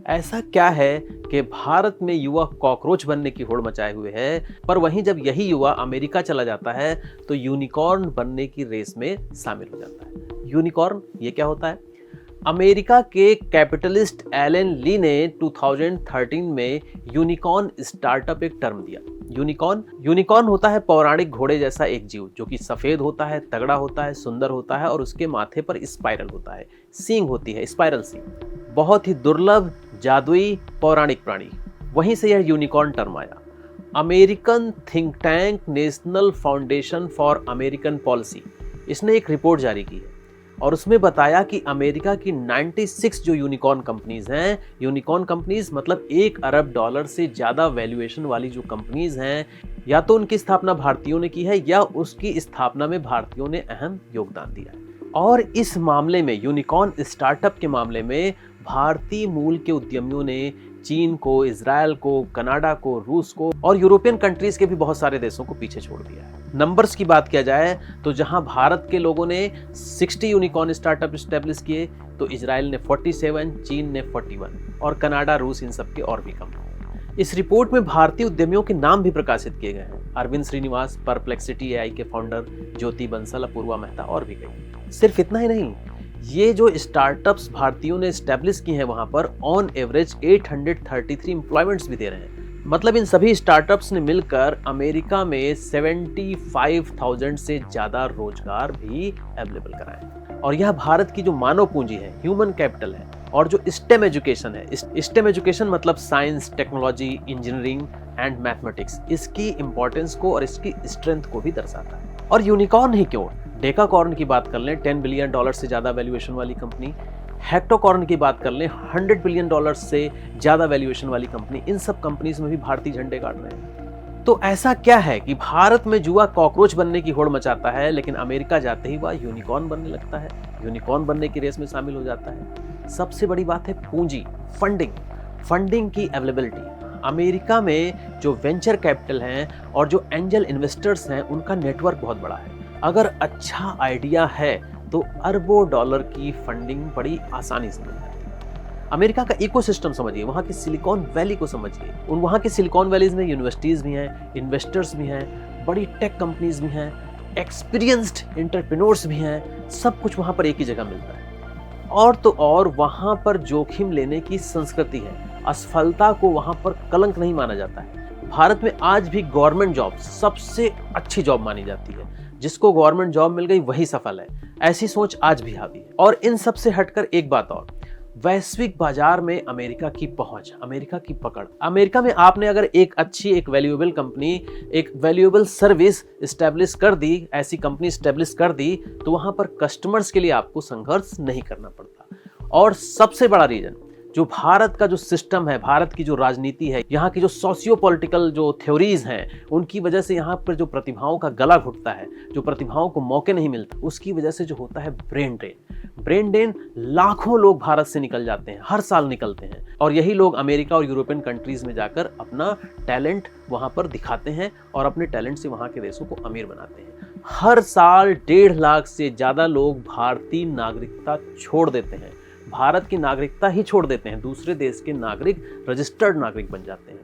ऐसा क्या है कि भारत में युवा कॉकरोच बनने की होड़ मचाए हुए है, पर वहीं जब यही युवा अमेरिका चला जाता है तो यूनिकॉर्न बनने की रेस में शामिल हो जाता है। यूनिकॉर्न ये क्या होता है? अमेरिका के कैपिटलिस्ट एलन ली ने 2013 में यूनिकॉर्न स्टार्टअप एक टर्म दिया। यूनिकॉर्न होता है पौराणिक घोड़े जैसा एक जीव जो कि सफेद होता है, तगड़ा होता है, सुंदर होता है और उसके माथे पर स्पाइरल होता है, सींग होती है, स्पाइरल सींग। बहुत ही दुर्लभ, जादुई, पौराणिक प्राणी। वहीं से यह यूनिकॉर्न टर्म आया। American think tank national foundation for American policy, इसने एक रिपोर्ट जारी की है और उसमें बताया कि अमेरिका की 96 जो यूनिकॉर्न कंपनीज हैं, यूनिकॉर्न कंपनीज मतलब $1 अरब से ज्यादा वैल्यूएशन वाली जो कंपनीज हैं, या तो उनकी स्थापना भारतीयों ने की है या उसकी स्थापना में भारतीयों ने अहम योगदान दिया है। और इस मामले में, यूनिकॉर्न स्टार्टअप के मामले में, भारतीय मूल के उद्यमियों ने चीन को, इजराइल को, कनाडा को, रूस को और यूरोपियन कंट्रीज के भी बहुत सारे देशों को पीछे छोड़ दिया है। नंबर्स की बात किया जाए तो जहां भारत के लोगों ने 60 यूनिकॉर्न स्टार्टअप स्टैब्लिश किए तो इजराइल ने 47, चीन ने 41 और कनाडा, रूस इन सब के और भी कम। इस रिपोर्ट में भारतीय उद्यमियों के नाम भी प्रकाशित किए गए हैं। अरविंद श्रीनिवास, परप्लेक्सिटी एआई के फाउंडर, ज्योति बंसल, अपूर्वा मेहता और भी कई। सिर्फ इतना ही नहीं, ये जो स्टार्टअप्स भारतीयों ने स्टैब्लिश की हैं वहां पर ऑन एवरेज 833 एम्प्लॉयमेंट्स भी दे रहे हैं। मतलब इन सभी स्टार्टअप्स ने मिलकर अमेरिका में 75,000 से ज्यादा रोजगार भी अवेलेबल कराए। और यह भारत की जो मानव पूंजी है, ह्यूमन कैपिटल है, और जो स्टेम एजुकेशन है, स्टेम एजुकेशन मतलब science, technology, engineering and mathematics, इसकी इंपॉर्टेंस को और इसकी स्ट्रेंथ को भी दर्शाता है। और यूनिकॉर्न ही क्यों, डेकाकॉर्न की बात कर लें, $10 बिलियन से ज्यादा वैल्यूएशन वाली कंपनी, हेक्टोकॉर्न की बात कर लें, $100 बिलियन से ज्यादा वैल्यूएशन वाली कंपनी, इन सब कंपनीज में भी भारतीय झंडे गाड़ रहे हैं। तो ऐसा क्या है कि भारत में जुआ कॉकरोच बनने की होड़ मचाता है, लेकिन अमेरिका जाते ही वह यूनिकॉर्न बनने लगता है, यूनिकॉर्न बनने की रेस में शामिल हो जाता है। सबसे बड़ी बात है पूंजी, फंडिंग की अवेलेबिलिटी। अमेरिका में जो वेंचर कैपिटल हैं और जो एंजल इन्वेस्टर्स हैं, उनका नेटवर्क बहुत बड़ा है। अगर अच्छा आइडिया है तो अरबों डॉलर की फंडिंग बड़ी आसानी से मिल जाती है। अमेरिका का इकोसिस्टम समझिए, वहाँ की सिलिकॉन वैली को समझिए। वहाँ की सिलिकॉन वैलीज में यूनिवर्सिटीज भी हैं, इन्वेस्टर्स भी हैं, बड़ी टेक कंपनीज भी हैं, एक्सपीरियंस्ड एंटरप्रेन्योर्स भी हैं। सब कुछ वहाँ पर एक ही जगह मिलता है। और तो और वहाँ पर जोखिम लेने की संस्कृति है। असफलता को वहाँ पर कलंक नहीं माना जाता है। भारत में आज भी गवर्नमेंट जॉब सबसे अच्छी जॉब मानी जाती है। जिसको गवर्नमेंट जॉब मिल गई वही सफल है, ऐसी सोच आज भी हावी है। और इन सब से हटकर एक बात और, वैश्विक बाजार में अमेरिका की पहुंच, अमेरिका की पकड़। अमेरिका में आपने अगर एक अच्छी, एक वैल्यूएबल कंपनी, एक वैल्यूएबल सर्विस स्टैब्लिश कर दी, ऐसी कंपनी स्टैब्लिश कर दी, तो वहां पर कस्टमर्स के लिए आपको संघर्ष नहीं करना पड़ता। और सबसे बड़ा रीजन, जो भारत का जो सिस्टम है, भारत की जो राजनीति है, यहाँ की जो सोशियो पॉलिटिकल जो थ्योरीज हैं, उनकी वजह से यहाँ पर जो प्रतिभाओं का गला घुटता है, जो प्रतिभाओं को मौके नहीं मिलता, उसकी वजह से जो होता है ब्रेन ड्रेन। लाखों लोग भारत से निकल जाते हैं, हर साल निकलते हैं, और यही लोग अमेरिका और यूरोपियन कंट्रीज में जाकर अपना टैलेंट वहाँ पर दिखाते हैं और अपने टैलेंट से वहाँ के देशों को अमीर बनाते हैं। हर साल 1.5 लाख से ज्यादा लोग भारतीय नागरिकता छोड़ देते हैं, भारत की नागरिकता ही छोड़ देते हैं, दूसरे देश के नागरिक, रजिस्टर्ड नागरिक बन जाते हैं।